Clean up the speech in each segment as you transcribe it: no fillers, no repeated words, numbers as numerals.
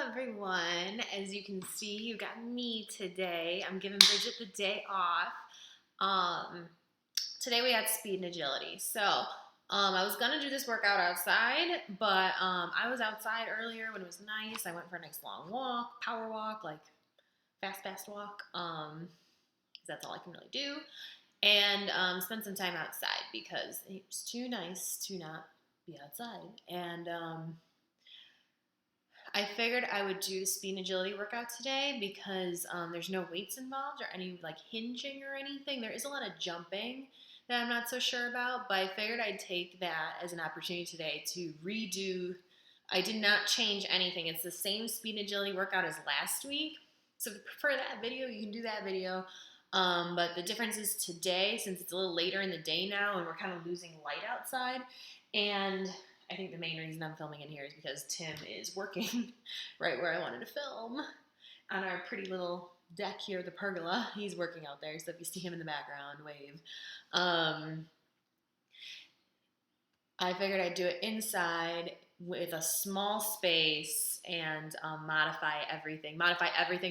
everyone. As you can see, you got me today. I'm giving Bridget the day off. Today we had speed and agility. So I was gonna do this workout outside, but I was outside earlier when it was nice. I went for a nice long walk, power walk, like fast walk. 'Cause that's all I can really do. And spent some time outside because it was too nice to not be outside. And I figured I would do the speed and agility workout today because there's no weights involved or any like hinging or anything. There is a lot of jumping that I'm not so sure about, but I figured I'd take that as an opportunity today to redo. I did not change anything. It's the same speed and agility workout as last week. So if you prefer that video, you can do that video. But the difference is today, since it's a little later in the day now and we're kind of losing light outside, and I think the main reason I'm filming in here is because Tim is working right where I wanted to film on our pretty little deck here, the pergola. He's working out there, so if you see him in the background, wave. I figured I'd do it inside with a small space and modify everything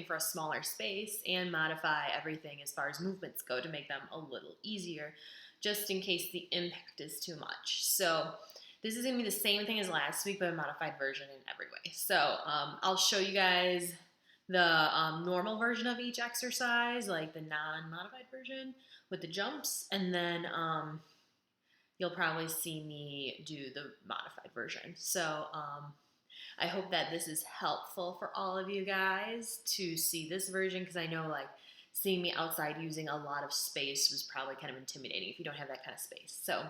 for a smaller space and modify everything as far as movements go to make them a little easier, just in case the impact is too much. So this is going to be the same thing as last week, but a modified version in every way. So I'll show you guys the normal version of each exercise, like the non-modified version with the jumps, and then you'll probably see me do the modified version. So I hope that this is helpful for all of you guys to see this version, because I know like seeing me outside using a lot of space was probably kind of intimidating if you don't have that kind of space. So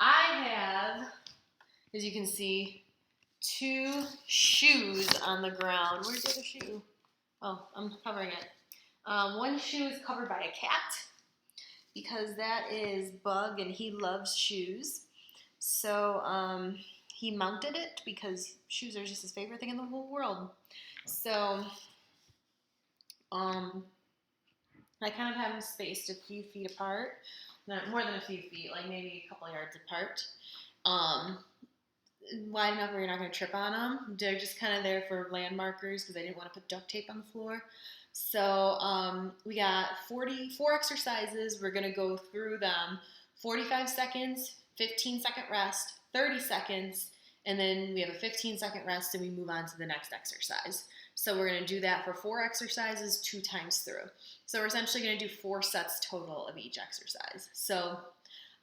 I have, as you can see, 2 shoes on the ground. Where's the other shoe? Oh, I'm covering it. One shoe is covered by a cat because that is Bug and he loves shoes. So he mounted it because shoes are just his favorite thing in the whole world. So I kind of have them spaced a few feet apart. Not more than a few feet, like maybe a couple yards apart. Wide enough where you're not going to trip on them. They're just kind of there for landmarkers because I didn't want to put duct tape on the floor. So we got 44 exercises. We're going to go through them. 45 seconds, 15-second rest, 30 seconds, and then we have a 15-second rest and we move on to the next exercise. So we're going to do that for 4 exercises 2 times through. So we're essentially going to do 4 sets total of each exercise. So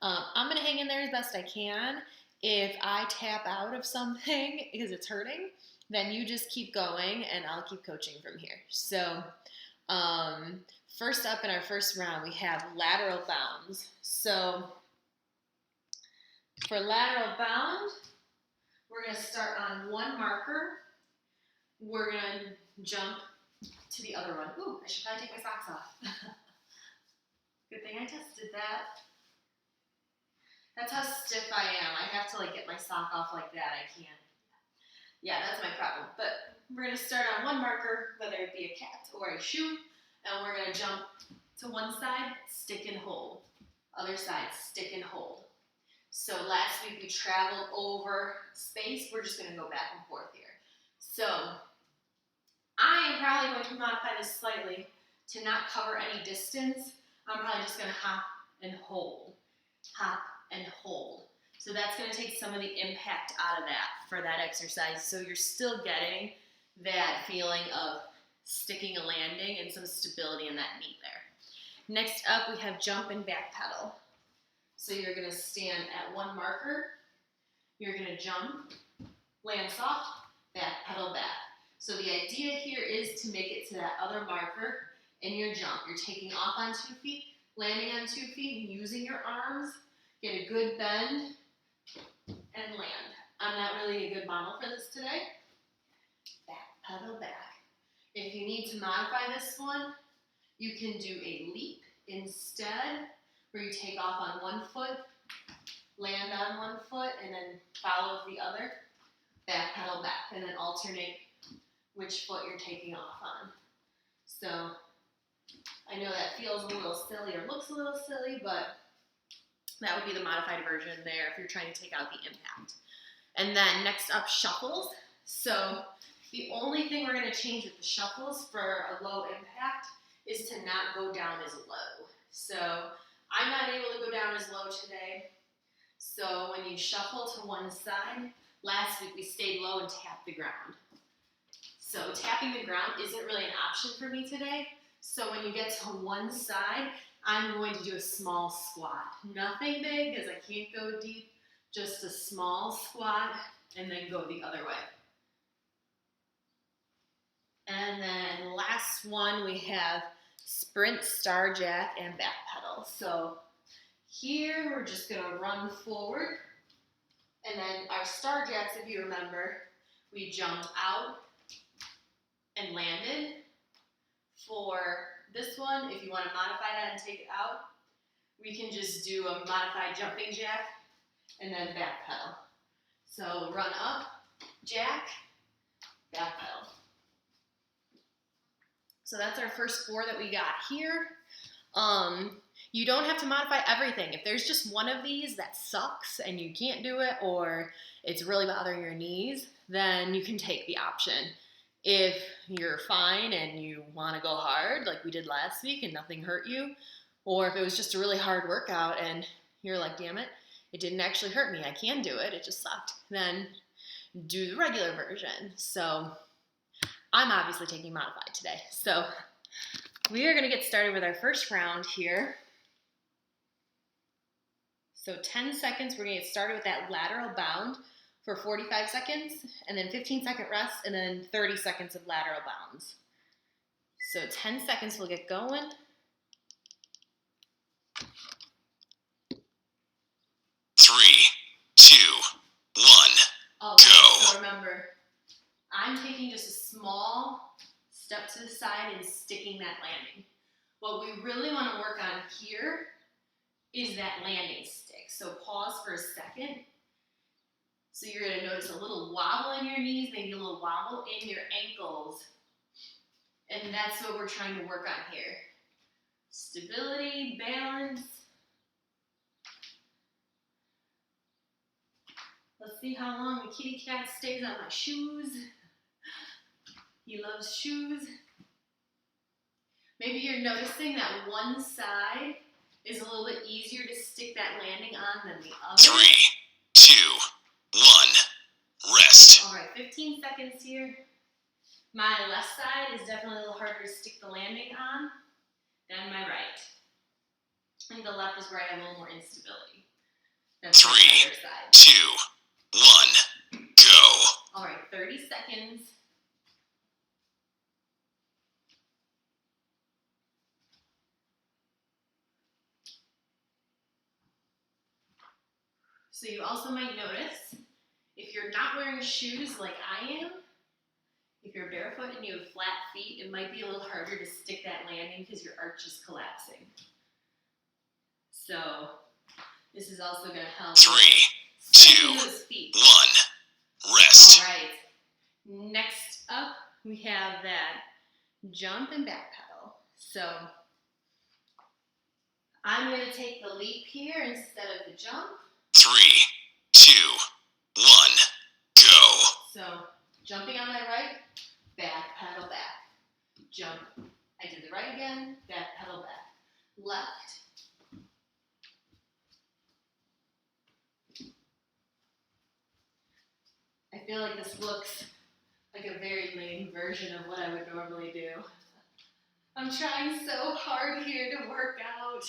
I'm going to hang in there as best I can. If I tap out of something because it's hurting, then you just keep going and I'll keep coaching from here. So first up in our first round, we have lateral bounds. So for lateral bound, we're going to start on one marker. We're going to jump to the other one. Ooh, I should probably take my socks off. Good thing I tested that. That's how stiff I am. I have to like get my sock off like that. I can't. Yeah, that's my problem. But we're going to start on one marker, whether it be a cat or a shoe, and we're going to jump to one side, stick and hold. Other side, stick and hold. So last week we traveled over space. We're just going to go back and forth here. So I am probably going to modify this slightly to not cover any distance. I'm probably just going to hop and hold. Hop and hold. So that's going to take some of the impact out of that for that exercise. So you're still getting that feeling of sticking a landing and some stability in that knee there. Next up, we have jump and back pedal. So you're going to stand at one marker. You're going to jump, land soft, back pedal back. So the idea here is to make it to that other marker in your jump. You're taking off on 2 feet, landing on 2 feet, using your arms, get a good bend, and land. I'm not really a good model for this today. Back pedal back. If you need to modify this one, you can do a leap instead, where you take off on one foot, land on one foot, and then follow the other. Back pedal back, and then alternate which foot you're taking off on. So I know that feels a little silly or looks a little silly, but that would be the modified version there if you're trying to take out the impact. And then next up, shuffles. So the only thing we're going to change with the shuffles for a low impact is to not go down as low. So I'm not able to go down as low today. So when you shuffle to one side, last week we stayed low and tapped the ground. So tapping the ground isn't really an option for me today. So when you get to one side, I'm going to do a small squat. Nothing big because I can't go deep, just a small squat and then go the other way. And then last one, we have sprint, star jack, and back pedal. So here we're just gonna run forward. And then our star jacks, if you remember, we jumped out and landed. For this one, if you want to modify that and take it out, we can just do a modified jumping jack and then back pedal. So run up, jack, back pedal. So that's our first 4 that we got here. You don't have to modify everything. If there's just one of these that sucks and you can't do it or it's really bothering your knees, then you can take the option. If you're fine and you want to go hard like we did last week and nothing hurt you, or if it was just a really hard workout and you're like, damn it, it didn't actually hurt me, I can do it, it just sucked, then do the regular version. So I'm obviously taking modified today. So we are going to get started with our first round here. So 10 seconds, we're going to get started with that lateral bound for 45 seconds, and then 15-second rest, and then 30 seconds of lateral bounds. So 10 seconds, we'll get going. Three, two, one, go. So remember, I'm taking just a small step to the side and sticking that landing. What we really want to work on here is that landing stick. So pause for a second. So you're going to notice a little wobble in your knees, maybe a little wobble in your ankles. And that's what we're trying to work on here. Stability, balance. Let's see how long the kitty cat stays on my shoes. He loves shoes. Maybe you're noticing that one side is a little bit easier to stick that landing on than the other. 3, 2, 1, rest. All right, 15 seconds here. My left side is definitely a little harder to stick the landing on than my right. I think the left is where I have a little more instability. That's 3, the other side. 2, 1, go. All right, 30 seconds. So you also might notice, if you're not wearing shoes like I am, if you're barefoot and you have flat feet, it might be a little harder to stick that landing because your arch is collapsing. So this is also going to help. 3, 2, 1, rest. All right. Next up, we have that jump and back pedal. So I'm going to take the leap here instead of the jump. 3, 2, 1, go. So jumping on my right, back pedal back. Jump. I did the right again, back pedal back. Left. I feel like this looks like a very lame version of what I would normally do. I'm trying so hard here to work out.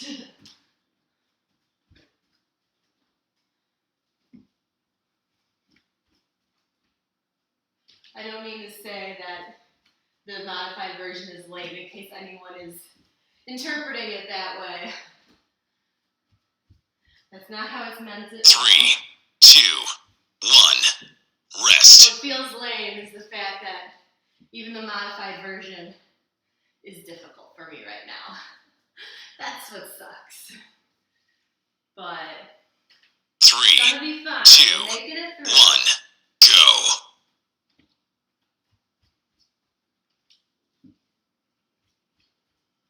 I don't mean to say that the modified version is lame in case anyone is interpreting it that way. That's not how it's meant to. 3, 2, 1, rest. What feels lame is the fact that even the modified version is difficult for me right now. That's what sucks. But 3, it's gonna be fun. 2, We're making it through. 1, go.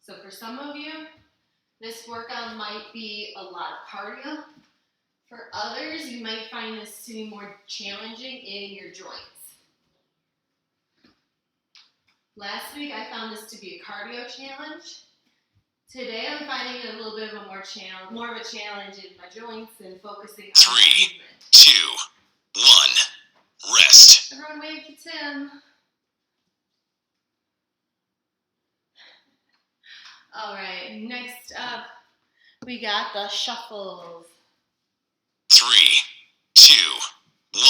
So for some of you, this workout might be a lot of cardio. For others, you might find this to be more challenging in your joints. Last week I found this to be a cardio challenge. Today I'm finding it a little bit of a more of a challenge in my joints and focusing on 3, movement. 2, 1, rest. Everyone wave to Tim. Alright, next up we got the shuffles. 3, 2, 1,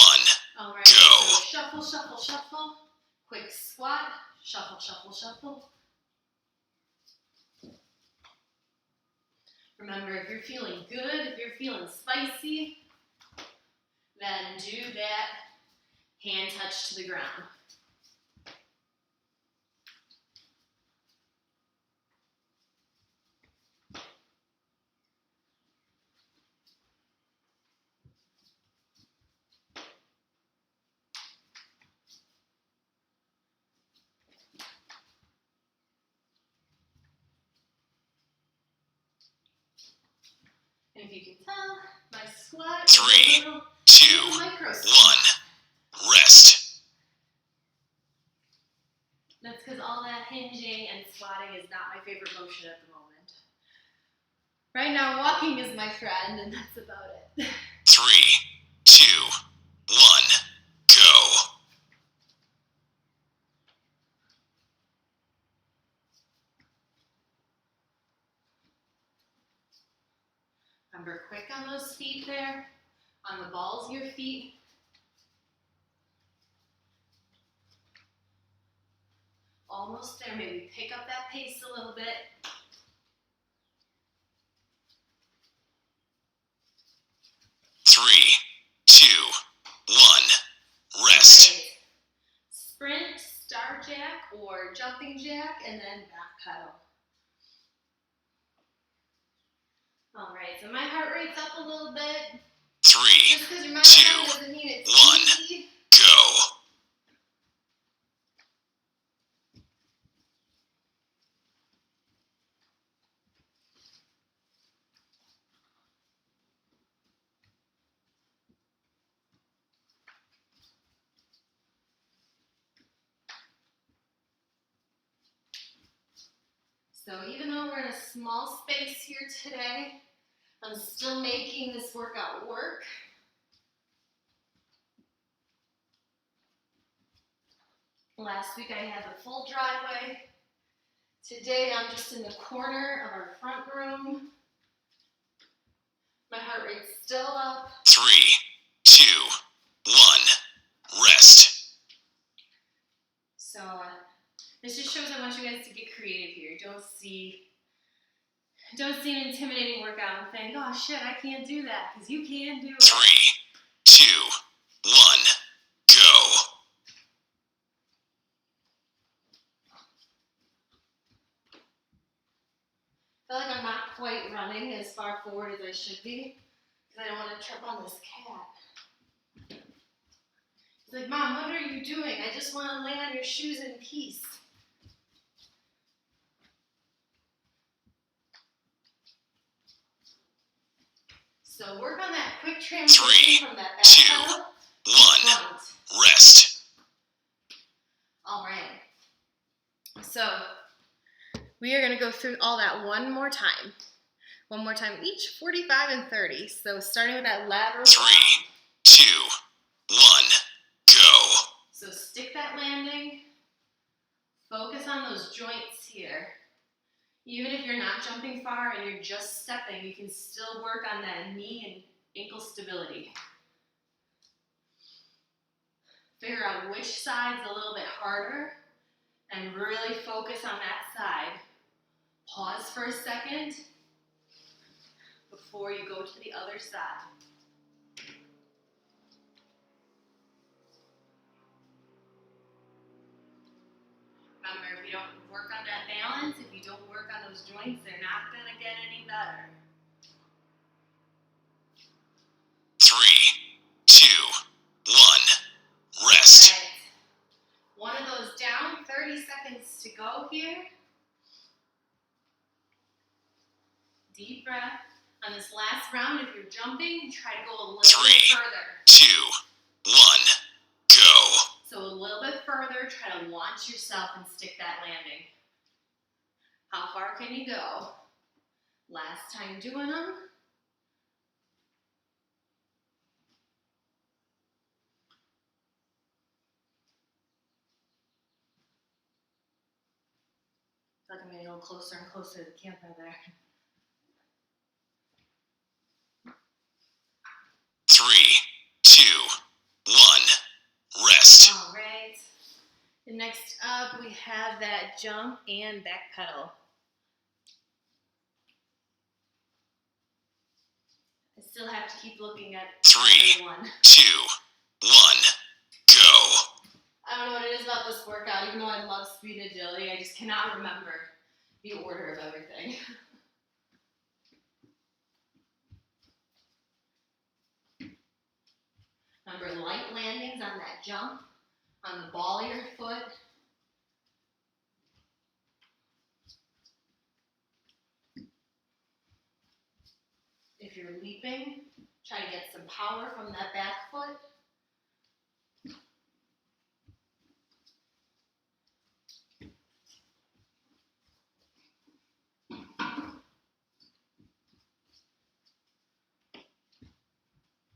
Alright, go. so shuffle, shuffle, shuffle. Quick squat, shuffle, shuffle, shuffle. Remember, if you're feeling good, if you're feeling spicy, then do that hand touch to the ground. And if you can tell, my squat 3, is a little 2, micro 1, squat. rest. That's because all that hinging and squatting is not my favorite motion at the moment. Right now, walking is my friend, and that's about it. 3, 2, 1, go. Remember, quick on those feet there, on the balls of your feet. Almost there, maybe pick up that pace a little bit. Three, 2, 1, rest. Right. Sprint, star jack, or jumping jack, and then back pedal. All right, so my heart rate's up a little bit. 3, Just because your mind 2, doesn't mean it's 1, easy. go. So even though we're in a small space here today, I'm still making this workout work. Last week I had the full driveway. Today I'm just in the corner of our front room. My heart rate's still up. 3, 2, 1, rest. So this just shows I want you guys to get creative here. Don't see an intimidating workout and think, oh shit, I can't do that, because you can do it. 3, 2, 1, go. I feel like I'm not quite running as far forward as I should be, because I don't want to trip on this cat. He's like, Mom, what are you doing? I just want to lay on your shoes in peace. So work on that quick transition 3, from that back 2, pedal 1, to front. rest. All right. So we are going to go through all that one more time. One more time each, 45 and 30. So starting with that lateral 3, bound. 2, 1, go. So stick that landing. Focus on those joints here. Even if you're not jumping far and you're just stepping, you can still work on that knee and ankle stability. Figure out which side's a little bit harder and really focus on that side. Pause for a second before you go to the other side. Remember, if you don't work on that balance, if you don't work on those joints, they're not going to get any better. 3, 2, 1, rest. Right. One of those down, 30 seconds to go here. Deep breath. On this last round, if you're jumping, try to go a little 3, bit further. 2, 1, go. So a little bit further. further, try to launch yourself and stick that landing. How far can you go? Last time doing them. I feel like I'm getting a little closer and closer to the camera there. 3, 2, 1. Rest. All right. And next up, we have that jump and back pedal. I still have to keep looking at 3, every one. 2, 1. Go. I don't know what it is about this workout, even though I love speed and agility, I just cannot remember the order of everything. Remember, light landings on that jump, on the ball of your foot. If you're leaping, try to get some power from that back foot.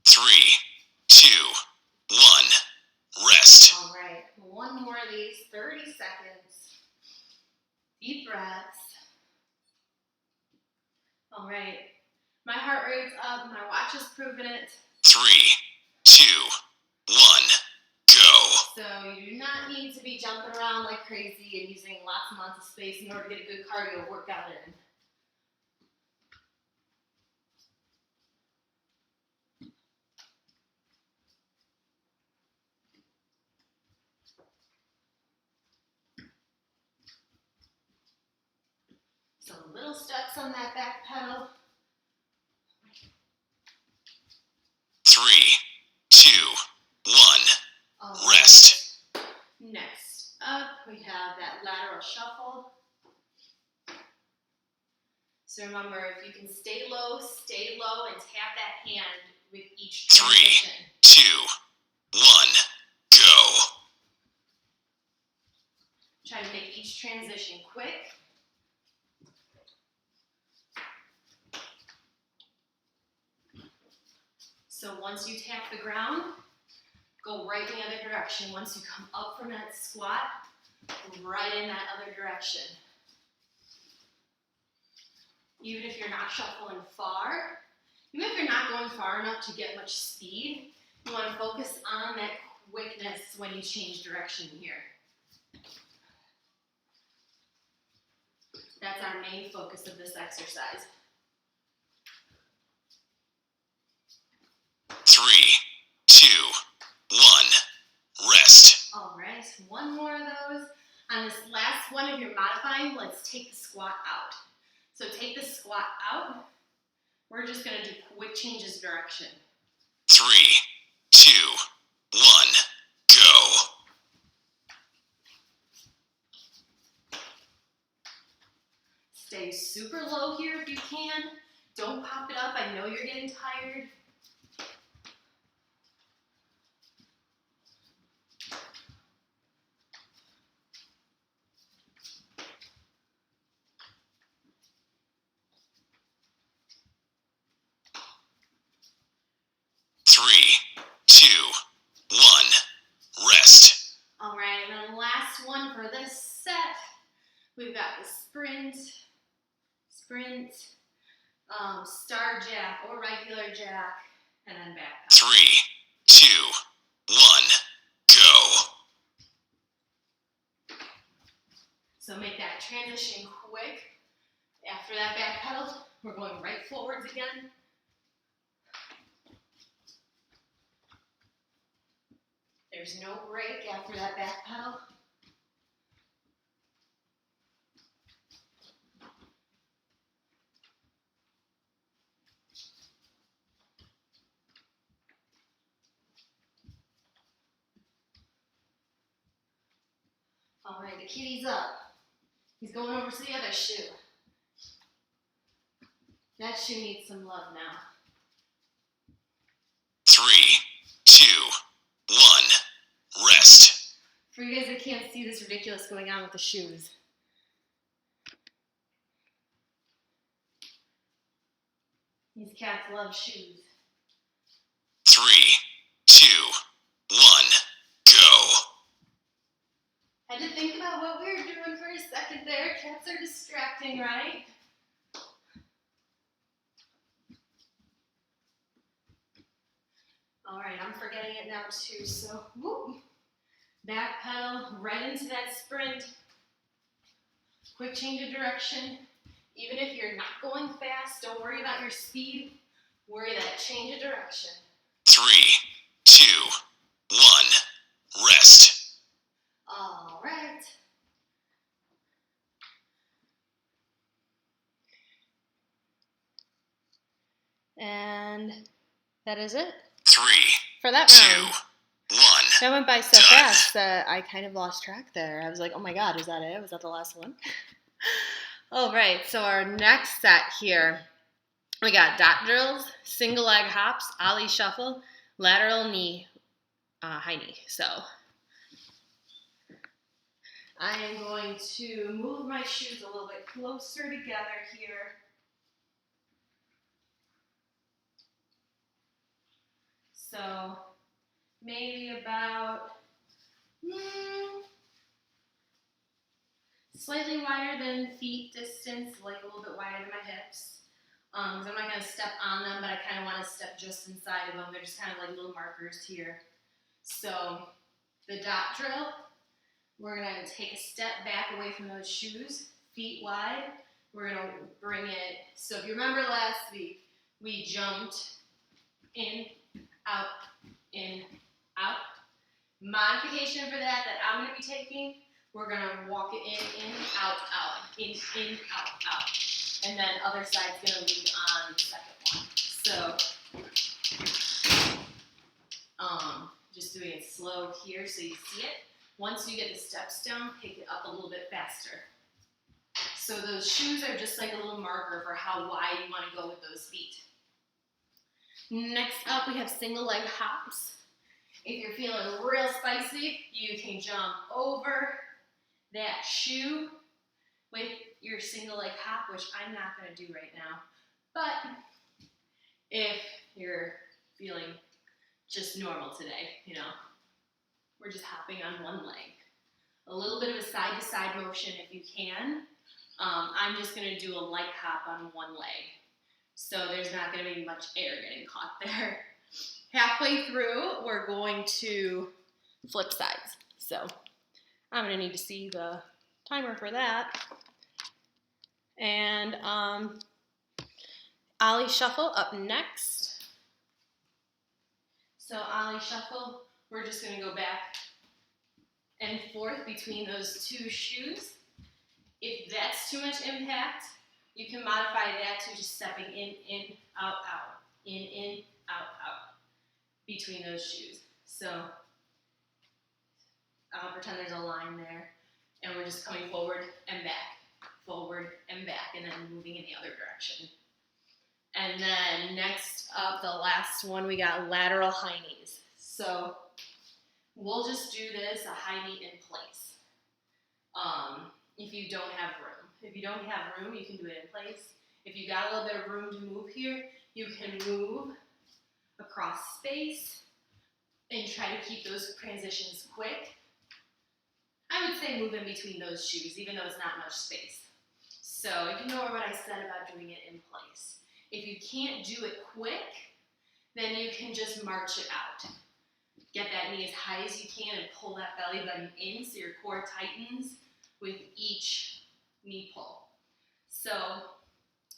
Three, 2, 1. Rest. All right, one more of these, 30 seconds. Deep breaths. All right, my heart rate's up, my watch has proven it. 3, 2, 1. Go. So you do not need to be jumping around like crazy and using lots and lots of space in order to get a good cardio workout in. Some little steps on that back pedal. 3, 2, 1. All Rest. right. Next up, we have that lateral shuffle. So remember, if you can stay low and tap that hand with each 3, transition. 2, 1. Go. Try to make each transition quick. So once you tap the ground, go right in the other direction. Once you come up from that squat, right in that other direction. Even if you're not shuffling far, even if you're not going far enough to get much speed, you want to focus on that quickness when you change direction here. That's our main focus of this exercise. 3, 2, 1. Rest. All right, one more of those. On this last one, if you're modifying, let's take the squat out. So take the squat out. We're just going to do quick changes of direction. 3, 2, 1. Go. Stay super low here if you can. Don't pop it up. I know you're getting tired. Three, 2, 1. Rest. All right, and then last one for this set. We've got the sprint, star jack or regular jack, and then back pedal. 3, 2, 1. Go. So make that transition quick. After that back pedal, we're going right forwards again. There's no break after that back pedal. All right, the kitty's up. He's going over to the other shoe. That shoe needs some love now. 3, 2, 1. Rest. For For you guys that can't see this ridiculous going on with the shoes. These cats love shoes. 3, 2, 1, go. Had to think about what we were doing for a second there. Cats are distracting, right? All right, I'm forgetting it now too, so whoop. Back pedal right into that sprint. Quick change of direction. Even if you're not going fast, don't worry about your speed. Worry that change of direction. 3, 2, 1, rest. All right. And that is it 3, for that 2, round. 1. That went by so Done. fast that I kind of lost track there. I was like, oh my God, is that it? Was that the last one? All right, so our next set here, we got dot drills, single leg hops, ollie shuffle, lateral knee, high knee. So I am going to move my shoes a little bit closer together here. So maybe about slightly wider than feet distance, like a little bit wider than my hips. Because I'm not going to step on them, but I kind of want to step just inside of them. They're just kind of like little markers here. So the dot drill, we're going to take a step back away from those shoes, feet wide. We're going to bring it, so if you remember last week, we jumped in, out, in, out. Modification for that I'm going to be taking, we're going to walk it in, out, in, out. And then other side's going to lead on the second one. So, just doing it slow here so you see it. Once you get the steps down, pick it up a little bit faster. So those shoes are just like a little marker for how wide you want to go with those feet. Next up, we have single leg hops. If you're feeling real spicy, you can jump over that shoe with your single leg hop, which I'm not going to do right now. But if you're feeling just normal today, you know, we're just hopping on one leg. A little bit of a side-to-side motion if you can. I'm just going to do a light hop on one leg. So there's not going to be much air getting caught there. Halfway through, we're going to flip sides. So I'm going to need to see the timer for that. And ollie shuffle up next. So ollie shuffle, we're just going to go back and forth between those two shoes. If that's too much impact, you can modify that to just stepping in, out, in, out, between those shoes. So I'll pretend there's a line there, and we're just coming forward and back, and then moving in the other direction. And then next up, the last one, we got lateral high knees. So we'll just do this, a high knee in place. If you don't have room. If you don't have room, you can do it in place. If you got a little bit of room to move here, you can move across space and try to keep those transitions quick. I would say move in between those shoes, even though it's not much space. So ignore what I said about doing it in place. If you can't do it quick, then you can just march it out. Get that knee as high as you can and pull that belly button in so your core tightens with each knee pull. So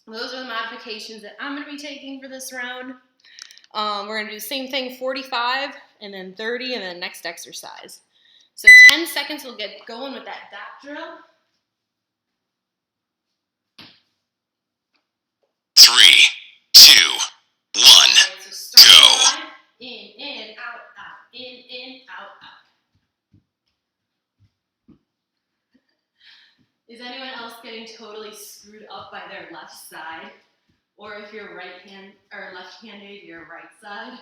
those are the modifications that I'm going to be taking for this round. We're going to do the same thing, 45 and then 30 and then next exercise. So 10 seconds we'll get going with that dot drill. 3, 2, 1, Right, so start go. line, in, out, in, out. Is anyone else getting totally screwed up by their left side? Or if you're right hand or left-handed, your right side?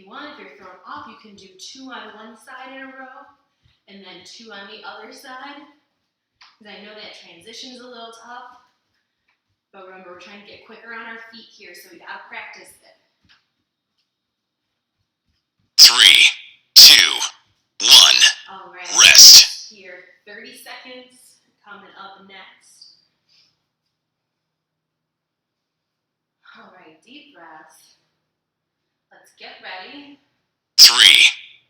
you want, if you're thrown off, you can do 2 on one side in a row and then 2 on the other side. Because I know that transition is a little tough. But remember, we're trying to get quicker on our feet here, so we gotta practice it. 3, 2, 1. All right. Rest. Here, 30 seconds. Coming up next. All right, deep breaths. Let's get ready. 3,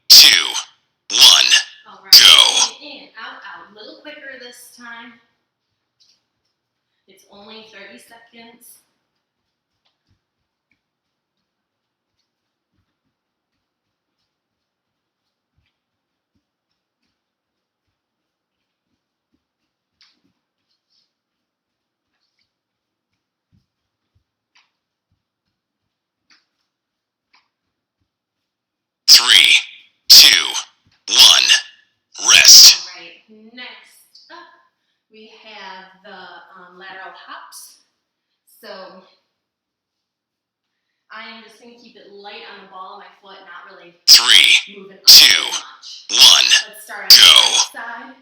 2, 1. All right. Go. In, out, out. A little quicker this time. It's only 30 seconds. Three, 2, 1. Rest. All right, next up, we have the lateral hops. So I am just going to keep it light on the ball of my foot, not really 3, moving up 2, too much. 1. Let's start on Go. the right side.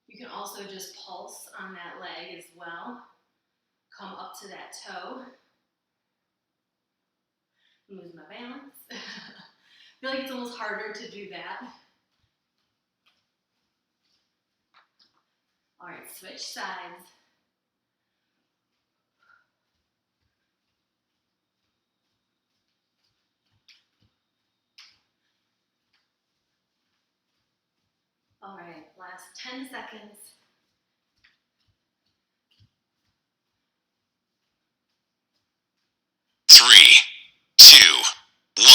You can also just pulse on that leg as well. Come up to that toe. Lose my balance. I feel like it's almost harder to do that. All right, switch sides. All right, last 10 seconds. Three, 2, 1.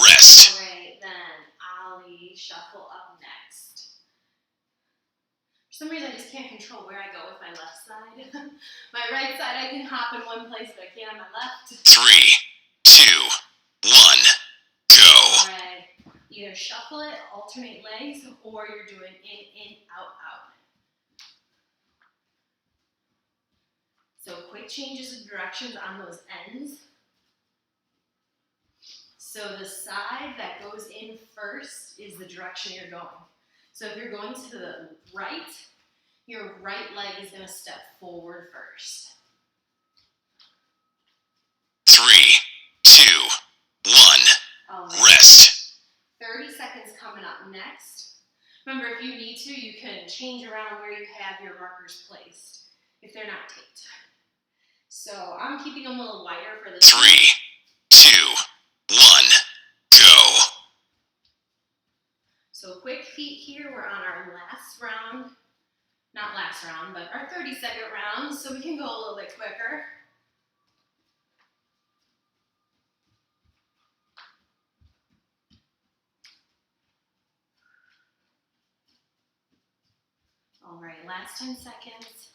Rest. All right, then ollie shuffle up next. For some reason, I just can't control where I go with my left side. My right side, I can hop in one place, but I can't on my left. 3, 2, 1. Go. All right, either shuffle it, alternate legs, or you're doing in, out, out. So quick changes of directions on those ends. So the side that goes in first is the direction you're going. So if you're going to the right, your right leg is going to step forward first. 3, 2, 1. All right. Rest. 30 seconds coming up next. Remember, if you need to, you can change around where you have your markers placed if they're not taped. So I'm keeping them a little wider for this 3, one. 2, 1. Go. So quick feet here. We're on our last round. Not last round, but our 30-second round, so we can go a little bit quicker. All right, last 10 seconds.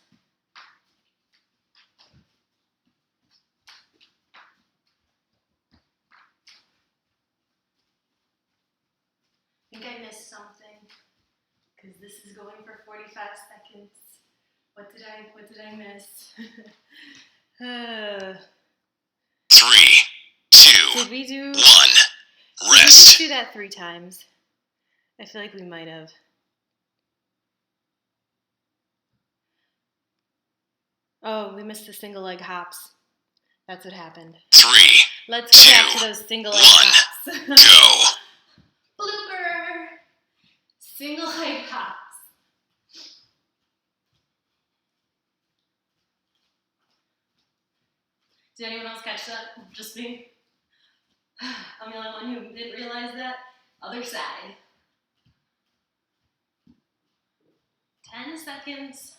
I think I missed something because this is going for 45 seconds. What did I miss? 3, 2, Did we do? 1. Did we just Rest. do that 3 times? I feel like we might have. Oh, we missed the single leg hops. That's what happened. 3, Let's get back to those single leg 1. hops. Go. Blooper! Single leg hops. Did anyone else catch that? Just me? I'm the only one who didn't realize that. Other side. 10 seconds.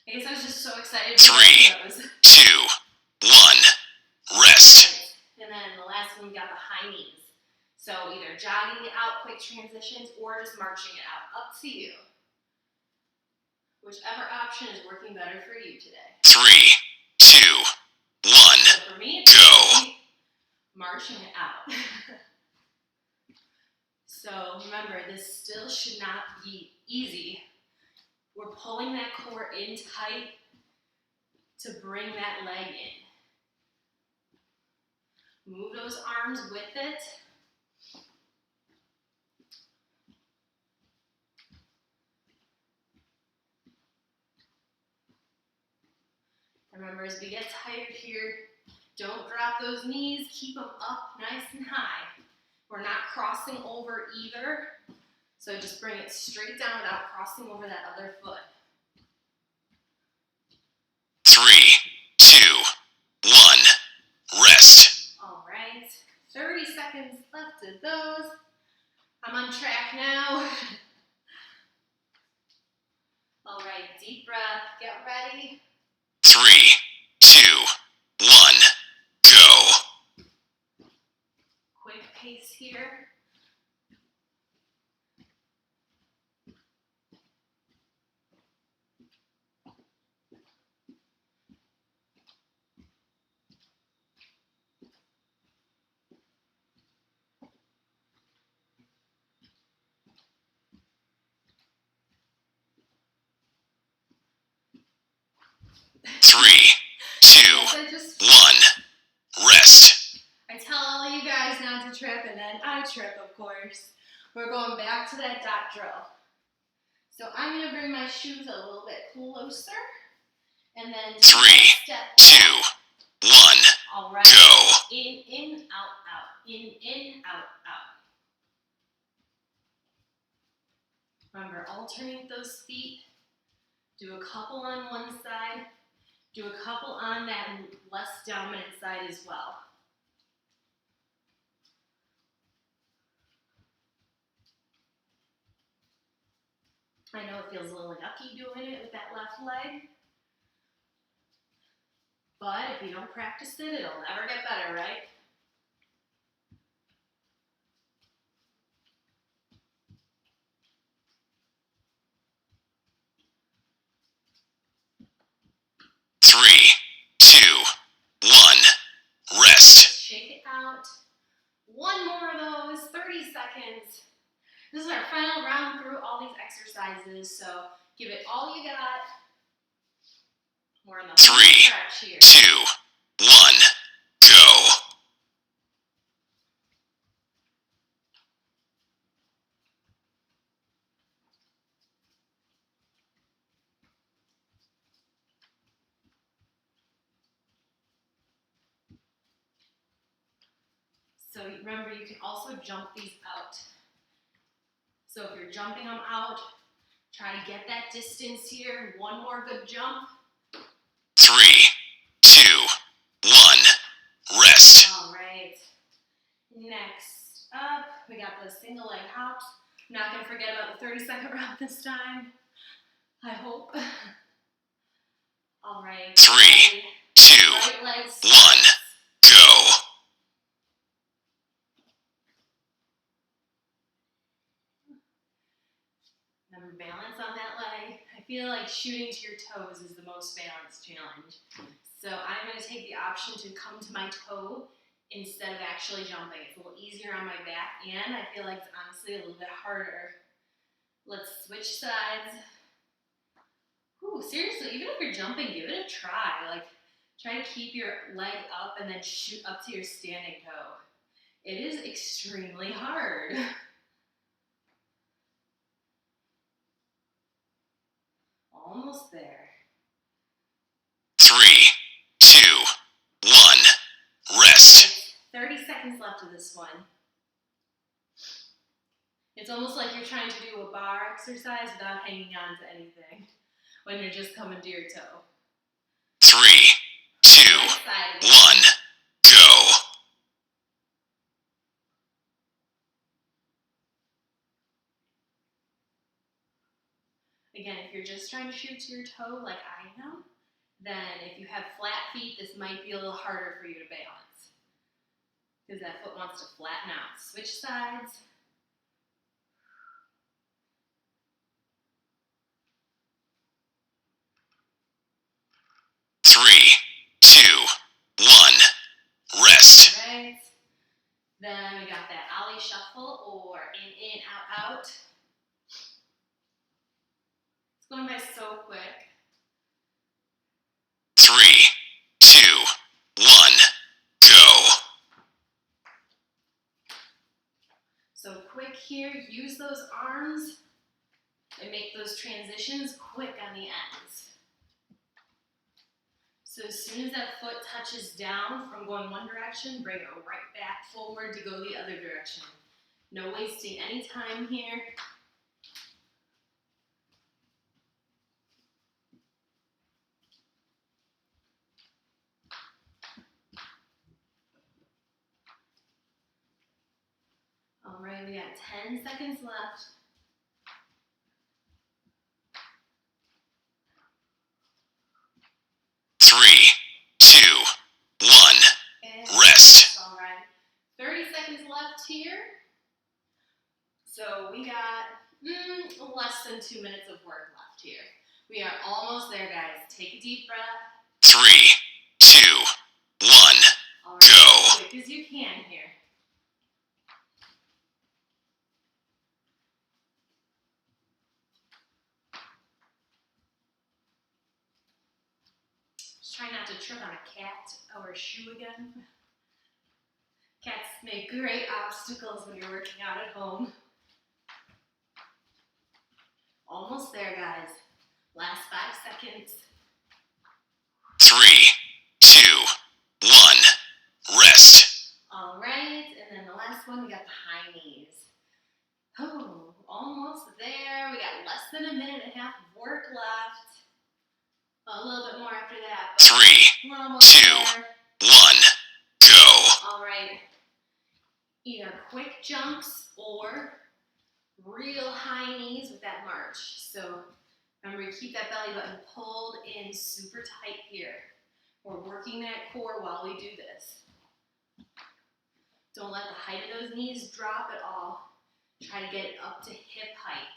I guess I was just so excited to 3, get those. 2, 1. Rest. And then the last one, we got the high knees. So either jogging it out, quick transitions, or just marching it out. Up to you. Whichever option is working better for you today. 3, 2, 1. So for me, it's Go. marching it out. So remember, this still should not be easy. We're pulling that core in tight to bring that leg in. Move those arms with it. Remember, as we get tired here, don't drop those knees. Keep them up nice and high. We're not crossing over either. So just bring it straight down without crossing over that other foot. 3, 2, 1, rest. All right, 30 seconds left of those. I'm on track now. All right, deep breath, get ready. 3, 2, 1, go. Quick pace here. Three, two, one, rest. I tell all you guys not to trip, and then I trip, of course. We're going back to that dot drill. So I'm going to bring my shoes a little bit closer, and then 3, step 2, 1, all right. go. In, out, out. In, out, out. Remember, alternate those feet. Do a couple on one side. Do a couple on that less dominant side as well. I know it feels a little yucky doing it with that left leg. But if you don't practice it, it'll never get better, right? Three, two, one, rest. Shake it out. One more of those, 30 seconds. This is our final round through all these exercises, so give it all you got. We're in the 3, stretch here. 2, 1, go. So remember, you can also jump these out. So if you're jumping them out, try to get that distance here. One more good jump. 3, 2, 1, rest. All right. Next up, we got the single leg hops. I'm not going to forget about the 30-second round this time. I hope. All right. 3, 2, right leg 1, starts. go. Remember, balance on that leg. I feel like shooting to your toes is the most balanced challenge. So I'm going to take the option to come to my toe instead of actually jumping. It's a little easier on my back, and I feel like it's honestly a little bit harder. Let's switch sides. Ooh, seriously, even if you're jumping, give it a try. Like, try to keep your leg up and then shoot up to your standing toe. It is extremely hard. Almost there. 3, 2, 1, rest. 30 seconds left of this one. It's almost like you're trying to do a bar exercise without hanging on to anything when you're just coming to your toe. 3, 2, 1, go. Again, if you're just trying to shoot to your toe like I am, then if you have flat feet, this might be a little harder for you to balance because that foot wants to flatten out. Switch sides. Three, two, one, rest. All right. Then we got that ollie shuffle or in, out, out. It's going by so quick. 3, here, use those arms and make those transitions quick on the ends. So as soon as that foot touches down from going one direction, bring it right back forward to go the other direction. No wasting any time here. All right, we got 10 seconds left. Three, two, one. And Rest. all right, 30 seconds left here. So we got less than 2 minutes of work left here. We are almost there, guys. Take a deep breath. 3, 2, 1. All right, Go. as quick as you can here. Just try not to trip on a cat or a shoe again. Cats make great obstacles when you're working out at home. Almost there, guys. Last 5 seconds. 3, 2, 1. Rest. All right, and then the last one, we got the high knees. Oh, almost there. We got less than a minute and a half of work left. A little bit more after that. But 3, we're almost 2, there. 1. Go. All right. Either quick jumps or real high knees with that march. So remember to keep that belly button pulled in super tight here. We're working that core while we do this. Don't let the height of those knees drop at all. Try to get it up to hip height.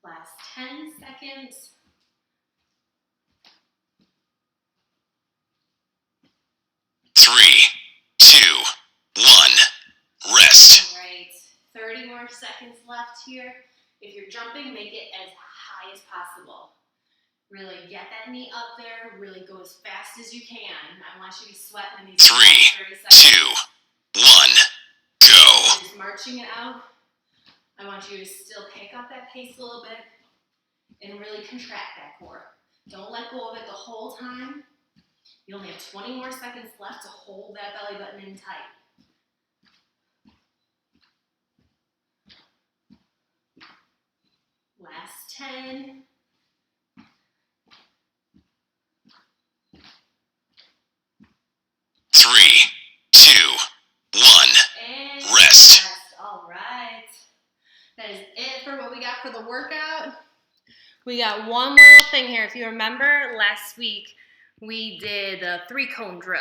Last 10 seconds. 3, 2, 1. Rest. All right, 30 more seconds left here. If you're jumping, make it as high as possible. Really get that knee up there. Really go as fast as you can. I want you to be sweating in these 3, last 30 seconds. 2, 1. Go. Just marching it out. I want you to still pick up that pace a little bit and really contract that core. Don't let go of it the whole time. You only have 20 more seconds left to hold that belly button in tight. Last 10. Three, 2, 1. And Rest. All right. That is it for what we got for the workout. We got one more little thing here. If you remember last week, we did the 3-cone drill.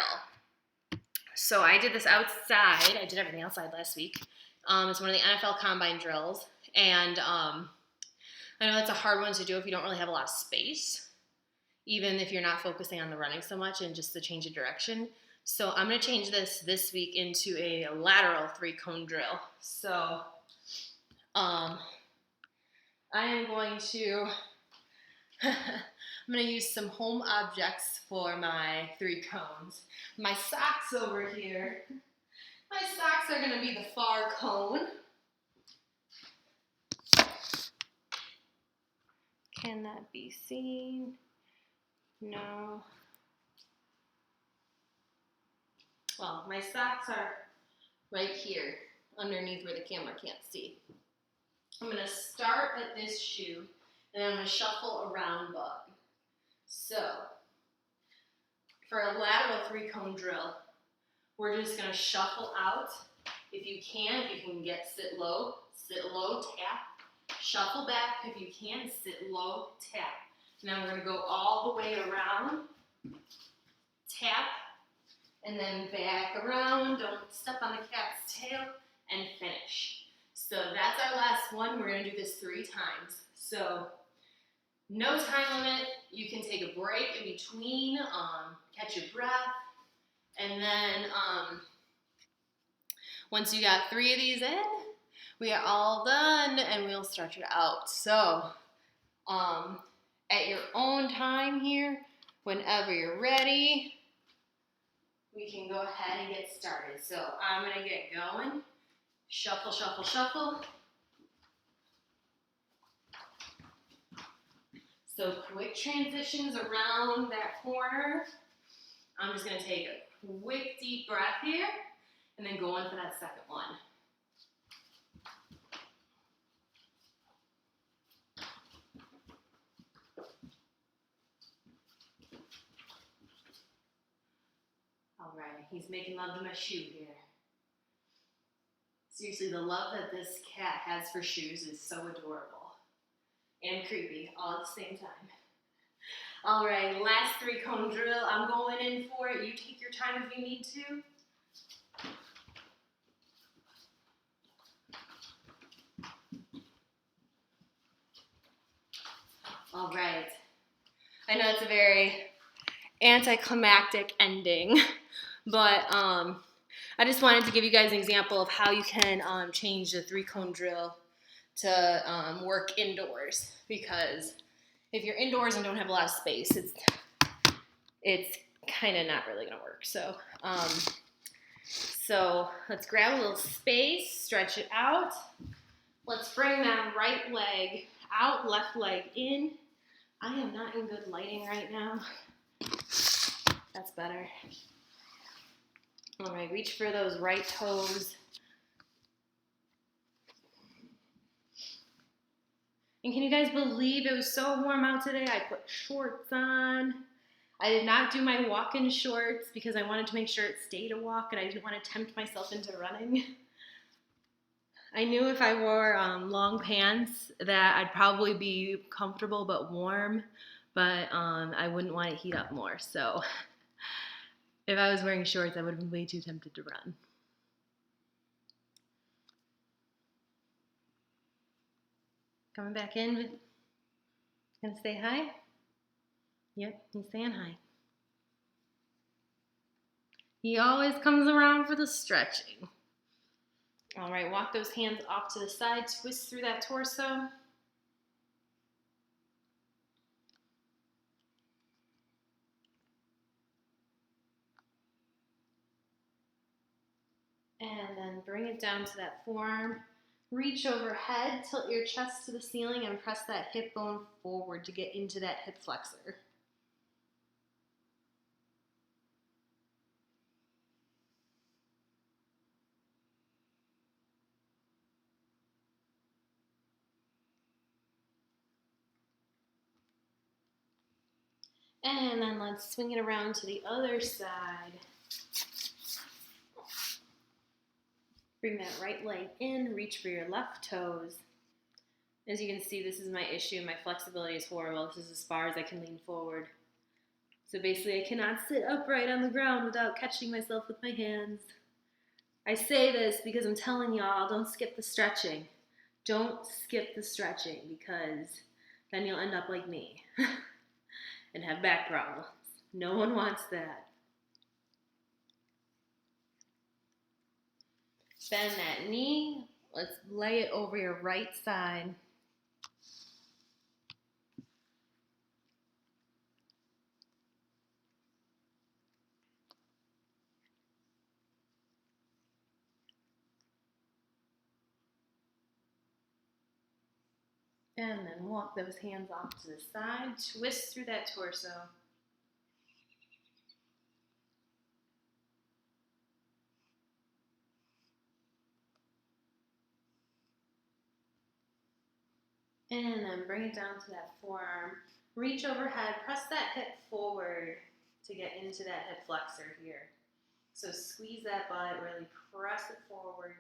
So I did this outside. I did everything outside last week. It's one of the NFL combine drills. And I know that's a hard one to do if you don't really have a lot of space, even if you're not focusing on the running so much and just the change of direction. So I'm going to change this week into a lateral 3-cone drill. So I am going to I'm going to use some home objects for my 3 cones. My socks over here. My socks are going to be the far cone. Can that be seen? No. Well, my socks are right here, underneath where the camera can't see. I'm going to start at this shoe, and I'm going to shuffle around bug. So, for a lateral 3-cone drill, we're just going to shuffle out. If you can sit low, tap. Shuffle back if you can, sit low, tap. Now we're going to go all the way around, tap, and then back around. Don't step on the cat's tail, and finish. So that's our last one. We're going to do this 3 times. So no time limit. You can take a break in between, catch your breath, and then once you got 3 of these in, We are all done, and we'll stretch it out. So, at your own time here, whenever you're ready, we can go ahead and get started. So I'm gonna get going. Shuffle, shuffle, shuffle. So quick transitions around that corner. I'm just gonna take a quick deep breath here and then go in for that second one. All right, he's making love to my shoe here. Seriously, the love that this cat has for shoes is so adorable and creepy all at the same time. All right, last 3 cone drill. I'm going in for it. You take your time if you need to. All right. I know it's a very anticlimactic ending, but I just wanted to give you guys an example of how you can change the 3 cone drill to work indoors, because if you're indoors and don't have a lot of space, it's kind of not really gonna work. So let's grab a little space, stretch it out. Let's bring that right leg out, left leg in. I am not in good lighting right now. That's better. All right, reach for those right toes. And can you guys believe it was so warm out today? I put shorts on. I did not do my walk-in shorts because I wanted to make sure it stayed a walk and I didn't want to tempt myself into running. I knew if I wore long pants that I'd probably be comfortable but warm, but I wouldn't want to heat up more. So if I was wearing shorts, I would have been way too tempted to run. Coming back in. Gonna stay high? Yep, he's staying high. He always comes around for the stretching. All right, walk those hands off to the side, twist through that torso. And then bring it down to that forearm. Reach overhead, tilt your chest to the ceiling, and press that hip bone forward to get into that hip flexor. And then let's swing it around to the other side. Bring that right leg in, reach for your left toes. As you can see, this is my issue. My flexibility is horrible. This is as far as I can lean forward. So basically, I cannot sit upright on the ground without catching myself with my hands. I say this because I'm telling y'all, don't skip the stretching. Don't skip the stretching, because then you'll end up like me and have back problems. No one wants that. Bend that knee. Let's lay it over your right side. And then walk those hands off to the side. Twist through that torso. And then bring it down to that forearm. Reach overhead, press that hip forward to get into that hip flexor here. So squeeze that butt, really press it forward.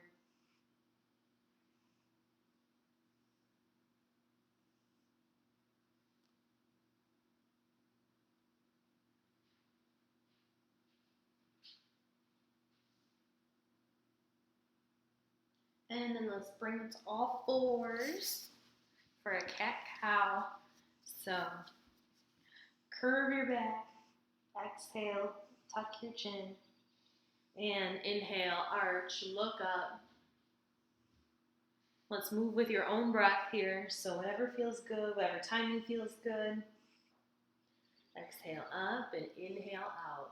And then let's bring it to all fours for a cat-cow. So curve your back, exhale, tuck your chin, and inhale, arch, look up. Let's move with your own breath here. So whatever feels good, whatever timing feels good. Exhale up and inhale out.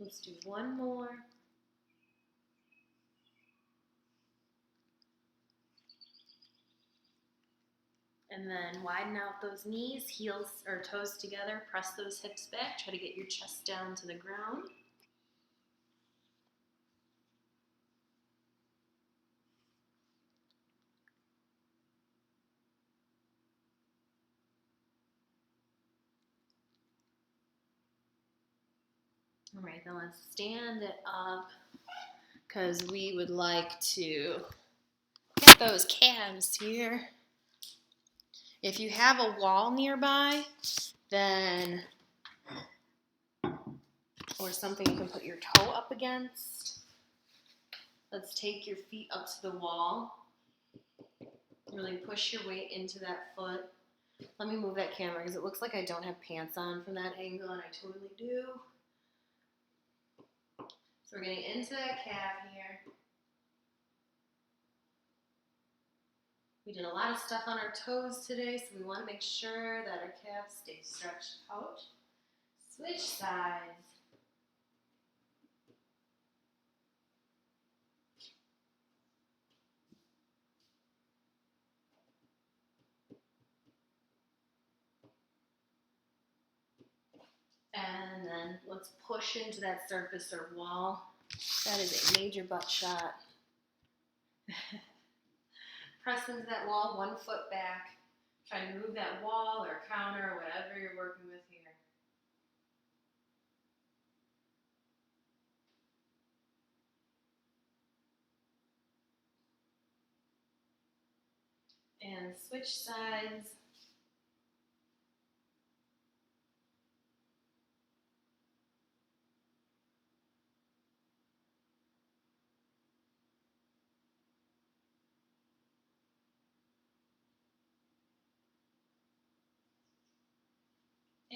Let's do one more. And then widen out those knees, heels or toes together, press those hips back, try to get your chest down to the ground. All right, then let's stand it up because we would like to get those calves here. If you have a wall nearby, then, or something you can put your toe up against, let's take your feet up to the wall. Really push your weight into that foot. Let me move that camera because it looks like I don't have pants on from that angle, and I totally do. So we're getting into that calf here. We did a lot of stuff on our toes today, so we want to make sure that our calves stay stretched out. Switch sides. And then let's push into that surface or wall. That is a major butt shot. Press into that wall, 1 foot back. Try to move that wall or counter or whatever you're working with here. And switch sides.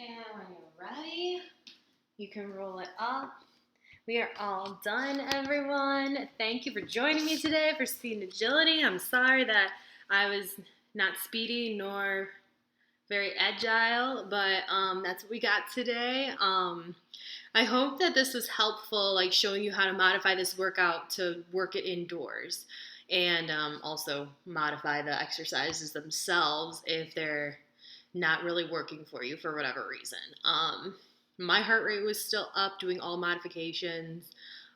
And when you're ready, you can roll it up. We are all done, everyone. Thank you for joining me today for Speed and Agility. I'm sorry that I was not speedy nor very agile, but that's what we got today. I hope that this was helpful, like showing you how to modify this workout to work it indoors, and also modify the exercises themselves if they're not really working for you for whatever reason. My heart rate was still up doing all modifications.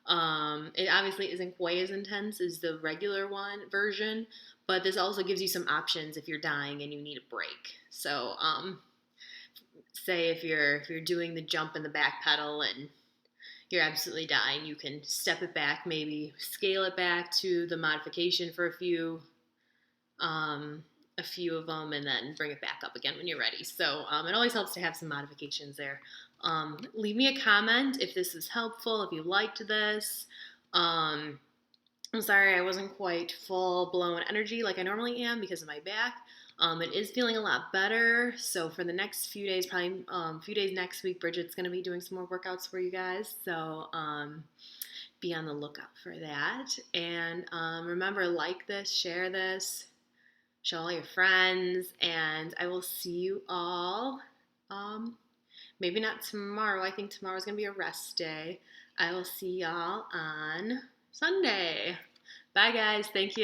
It obviously isn't quite as intense as the regular one version, but this also gives you some options if you're dying and you need a break. So, say if you're doing the jump in the back pedal and you're absolutely dying, you can step it back, maybe scale it back to the modification for a few of them, and then bring it back up again when you're ready. So it always helps to have some modifications there. Leave me a comment if this was helpful, if you liked this. I'm sorry I wasn't quite full-blown energy like I normally am because of my back. It is feeling a lot better. So for the next few days, probably a few days next week, Bridget's going to be doing some more workouts for you guys. So be on the lookout for that. And remember, like this, share this, show all your friends, and I will see you all. Maybe not tomorrow. I think tomorrow's going to be a rest day. I will see y'all on Sunday. Bye, guys. Thank you.